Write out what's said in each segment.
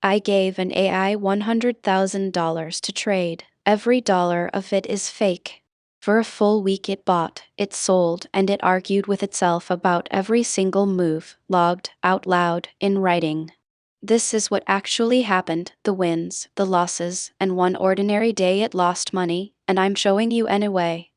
I gave an AI $100,000 to trade. Every dollar of it is fake. For a full week it bought, it sold, and it argued with itself about every single move, logged out loud in writing. This is what actually happened, the wins, the losses, and one ordinary day it lost money, and I'm showing you anyway.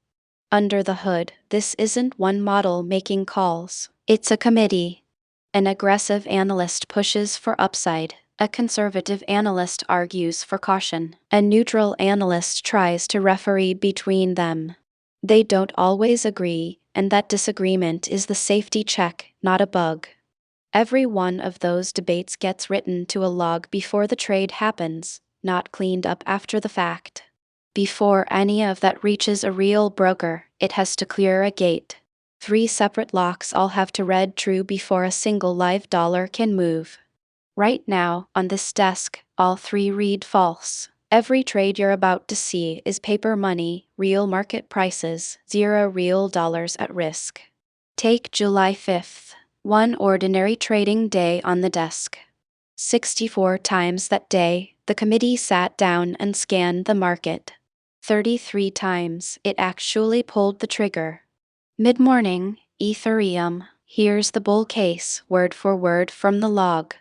Under the hood, this isn't one model making calls. It's a committee. An aggressive analyst pushes for upside. A conservative analyst argues for caution. A neutral analyst tries to referee between them. They don't always agree, and that disagreement is the safety check, not a bug. Every one of those debates gets written to a log before the trade happens, not cleaned up after the fact. Before any of that reaches a real broker, it has to clear a gate. 3 separate locks all have to read true before a single live dollar can move. Right now, on this desk, all 3 read false. Every trade you're about to see is paper money, real market prices, 0 real dollars at risk. Take July 5th, one ordinary trading day on the desk. 64 times that day, the committee sat down and scanned the market. 33 times, it actually pulled the trigger. Mid-morning, Ethereum, here's the bull case, word for word from the log.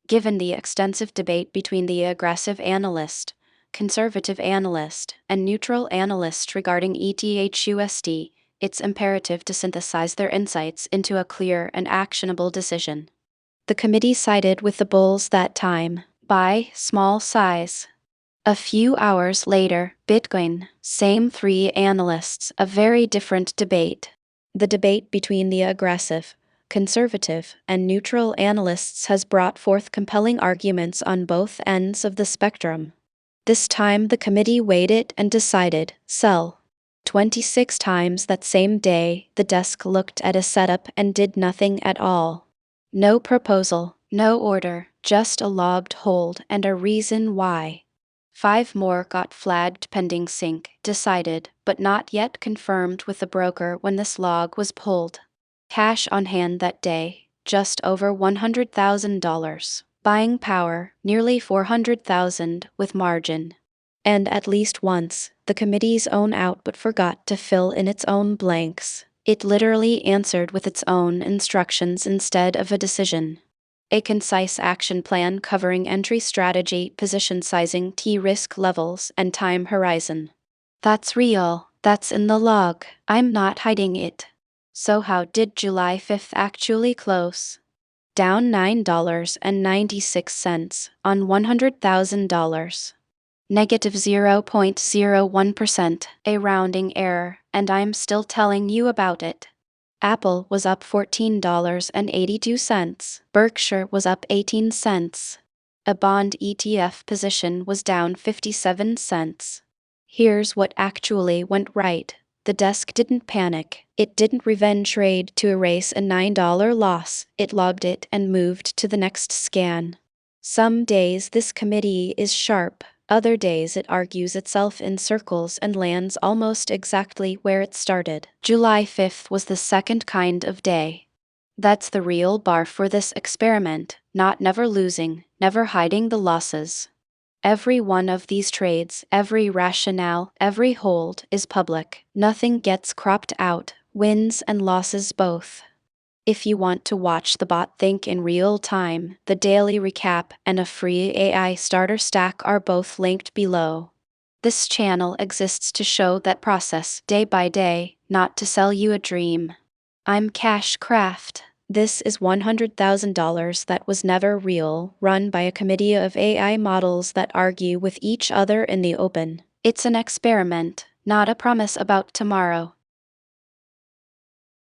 Given the extensive debate between the aggressive analyst, conservative analyst, and neutral analyst regarding ETH/USD, it's imperative to synthesize their insights into a clear and actionable decision. The committee sided with the bulls that time. Buy, small size. A few hours later, Bitcoin, same 3 analysts, a very different debate. The debate between the aggressive, conservative, and neutral analysts has brought forth compelling arguments on both ends of the spectrum. This time the committee weighed it and decided, sell. 26 times that same day, the desk looked at a setup and did nothing at all. No proposal, no order, just a logged hold and a reason why. 5 more got flagged pending sync, decided, but not yet confirmed with the broker when this log was pulled. Cash on hand that day, just over $100,000. Buying power, nearly $400,000 with margin. And at least once, the committee's own output forgot to fill in its own blanks. It literally answered with its own instructions instead of a decision. A concise action plan covering entry strategy, position sizing, T-risk levels, and time horizon. That's real, that's in the log, I'm not hiding it. So how did July 5th actually close? Down $9.96 on $100,000. Negative 0.01%, a rounding error, and I'm still telling you about it. Apple was up $14.82. Berkshire was up 18 cents. A bond ETF position was down 57 cents. Here's what actually went right. The desk didn't panic. It didn't revenge trade to erase a $9 loss. It logged it and moved to the next scan. Some days this committee is sharp. Other days it argues itself in circles and lands almost exactly where it started. July 5th was the second kind of day. That's the real bar for this experiment, not never losing, never hiding the losses. Every one of these trades, every rationale, every hold is public. Nothing gets cropped out, wins and losses both. If you want to watch the bot think in real time, the daily recap and a free AI starter stack are both linked below. This channel exists to show that process day by day, not to sell you a dream. I'm CashCraft. This is $100,000 that was never real, run by a committee of AI models that argue with each other in the open. It's an experiment, not a promise about tomorrow.